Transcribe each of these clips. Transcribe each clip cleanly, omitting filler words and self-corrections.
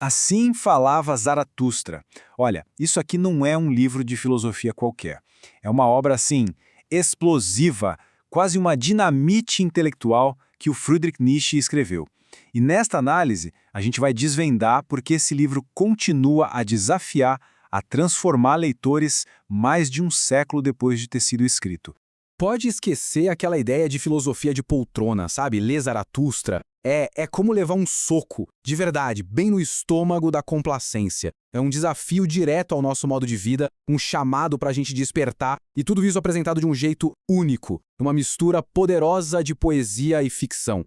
Assim falava Zaratustra. Olha, isso aqui não é um livro de filosofia qualquer. É uma obra, assim, explosiva, quase uma dinamite intelectual que o Friedrich Nietzsche escreveu. E nesta análise, a gente vai desvendar porque esse livro continua a desafiar, a transformar leitores mais de um século depois de ter sido escrito. Pode esquecer aquela ideia de filosofia de poltrona, sabe? Ler Zaratustra. É como levar um soco, de verdade, bem no estômago da complacência. É um desafio direto ao nosso modo de vida, um chamado para a gente despertar, e tudo isso apresentado de um jeito único, uma mistura poderosa de poesia e ficção.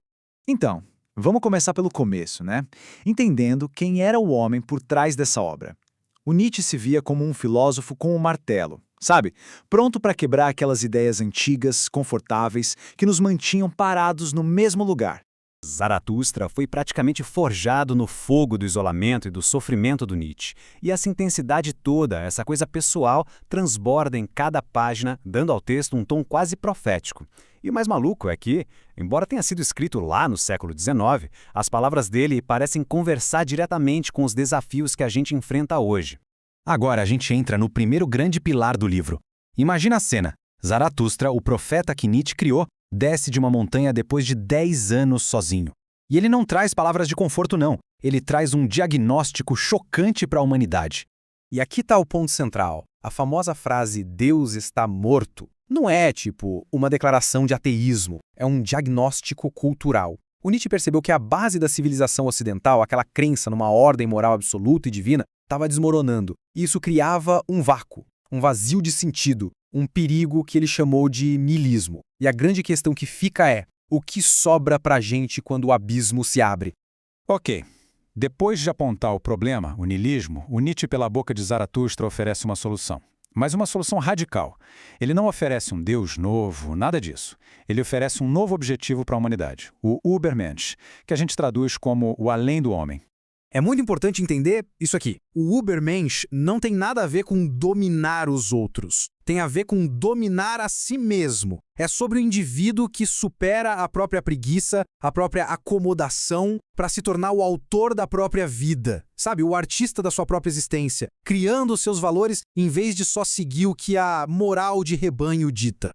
Então, vamos começar pelo começo, né? Entendendo quem era o homem por trás dessa obra. O Nietzsche se via como um filósofo com um martelo, sabe? Pronto para quebrar aquelas ideias antigas, confortáveis, que nos mantinham parados no mesmo lugar. Zaratustra foi praticamente forjado no fogo do isolamento e do sofrimento do Nietzsche. E essa intensidade toda, essa coisa pessoal, transborda em cada página, dando ao texto um tom quase profético. E o mais maluco é que, embora tenha sido escrito lá no século XIX, as palavras dele parecem conversar diretamente com os desafios que a gente enfrenta hoje. Agora a gente entra no primeiro grande pilar do livro. Imagina a cena. Zaratustra, o profeta que Nietzsche criou, desce de uma montanha depois de 10 anos sozinho. E ele não traz palavras de conforto, não. Ele traz um diagnóstico chocante para a humanidade. E aqui está o ponto central. A famosa frase "Deus está morto" não é, tipo, uma declaração de ateísmo. É um diagnóstico cultural. O Nietzsche percebeu que a base da civilização ocidental, aquela crença numa ordem moral absoluta e divina, estava desmoronando. E isso criava um vácuo, um vazio de sentido, um perigo que ele chamou de niilismo. E a grande questão que fica é: o que sobra pra gente quando o abismo se abre? Ok. Depois de apontar o problema, o niilismo, o Nietzsche, pela boca de Zaratustra, oferece uma solução. Mas uma solução radical. Ele não oferece um Deus novo, nada disso. Ele oferece um novo objetivo para a humanidade, o Übermensch, que a gente traduz como o além do homem. É muito importante entender isso aqui. O Übermensch não tem nada a ver com dominar os outros. Tem a ver com dominar a si mesmo. É sobre o indivíduo que supera a própria preguiça, a própria acomodação, para se tornar o autor da própria vida. Sabe, o artista da sua própria existência, criando os seus valores em vez de só seguir o que a moral de rebanho dita.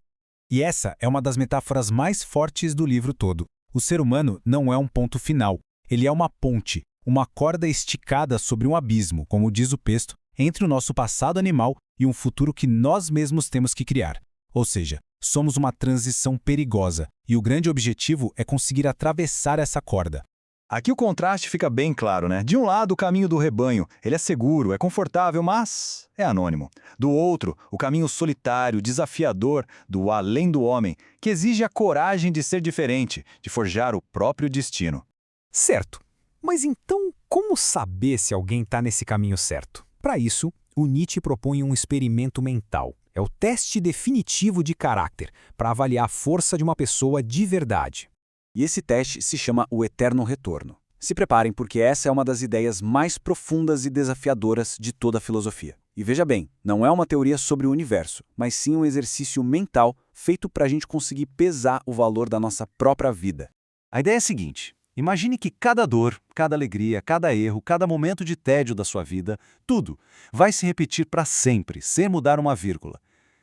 E essa é uma das metáforas mais fortes do livro todo. O ser humano não é um ponto final. Ele é uma ponte. Uma corda esticada sobre um abismo, como diz o Pesto, entre o nosso passado animal e um futuro que nós mesmos temos que criar. Ou seja, somos uma transição perigosa, e o grande objetivo é conseguir atravessar essa corda. Aqui o contraste fica bem claro, né? De um lado, o caminho do rebanho. Ele é seguro, é confortável, mas é anônimo. Do outro, o caminho solitário, desafiador, do além do homem, que exige a coragem de ser diferente, de forjar o próprio destino. Certo. Mas então, como saber se alguém está nesse caminho certo? Para isso, o Nietzsche propõe um experimento mental. É o teste definitivo de caráter, para avaliar a força de uma pessoa de verdade. E esse teste se chama o eterno retorno. Se preparem, porque essa é uma das ideias mais profundas e desafiadoras de toda a filosofia. E veja bem, não é uma teoria sobre o universo, mas sim um exercício mental feito para a gente conseguir pesar o valor da nossa própria vida. A ideia é a seguinte: imagine que cada dor, cada alegria, cada erro, cada momento de tédio da sua vida, tudo vai se repetir para sempre, sem mudar uma vírgula.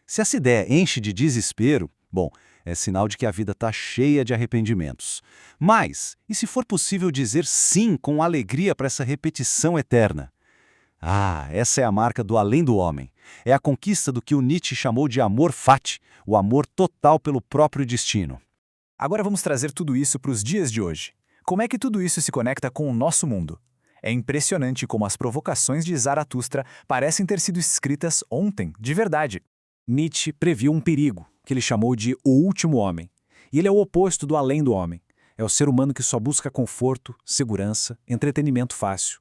Se essa ideia enche de desespero, bom, é sinal de que a vida está cheia de arrependimentos. Mas, e se for possível dizer sim com alegria para essa repetição eterna? Ah, essa é a marca do além do homem. É a conquista do que o Nietzsche chamou de amor fati, o amor total pelo próprio destino. Agora vamos trazer tudo isso para os dias de hoje. Como é que tudo isso se conecta com o nosso mundo? É impressionante como as provocações de Zaratustra parecem ter sido escritas ontem, de verdade. Nietzsche previu um perigo, que ele chamou de o último homem. E ele é o oposto do além do homem. É o ser humano que só busca conforto, segurança, entretenimento fácil.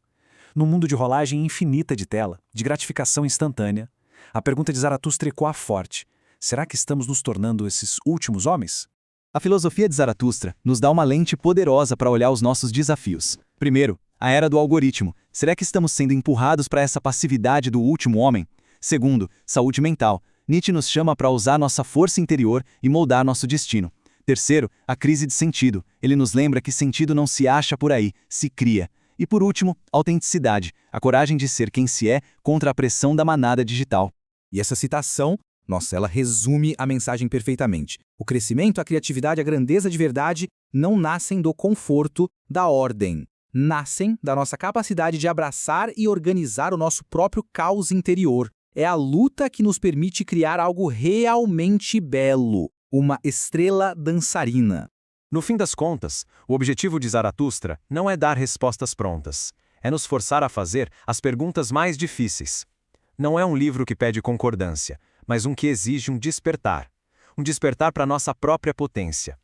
Num mundo de rolagem infinita de tela, de gratificação instantânea, a pergunta de Zaratustra ecoa forte. Será que estamos nos tornando esses últimos homens? A filosofia de Zaratustra nos dá uma lente poderosa para olhar os nossos desafios. Primeiro, a era do algoritmo. Será que estamos sendo empurrados para essa passividade do último homem? Segundo, saúde mental. Nietzsche nos chama para usar nossa força interior e moldar nosso destino. Terceiro, a crise de sentido. Ele nos lembra que sentido não se acha por aí, se cria. E por último, autenticidade, a coragem de ser quem se é contra a pressão da manada digital. E essa citação, nossa, ela resume a mensagem perfeitamente. O crescimento, a criatividade, a grandeza de verdade não nascem do conforto, da ordem. Nascem da nossa capacidade de abraçar e organizar o nosso próprio caos interior. É a luta que nos permite criar algo realmente belo, uma estrela dançarina. No fim das contas, o objetivo de Zaratustra não é dar respostas prontas. É nos forçar a fazer as perguntas mais difíceis. Não é um livro que pede concordância, mas um que exige um despertar. Um despertar para nossa própria potência.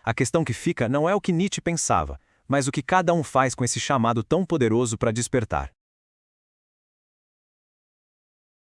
A questão que fica não é o que Nietzsche pensava, mas o que cada um faz com esse chamado tão poderoso para despertar.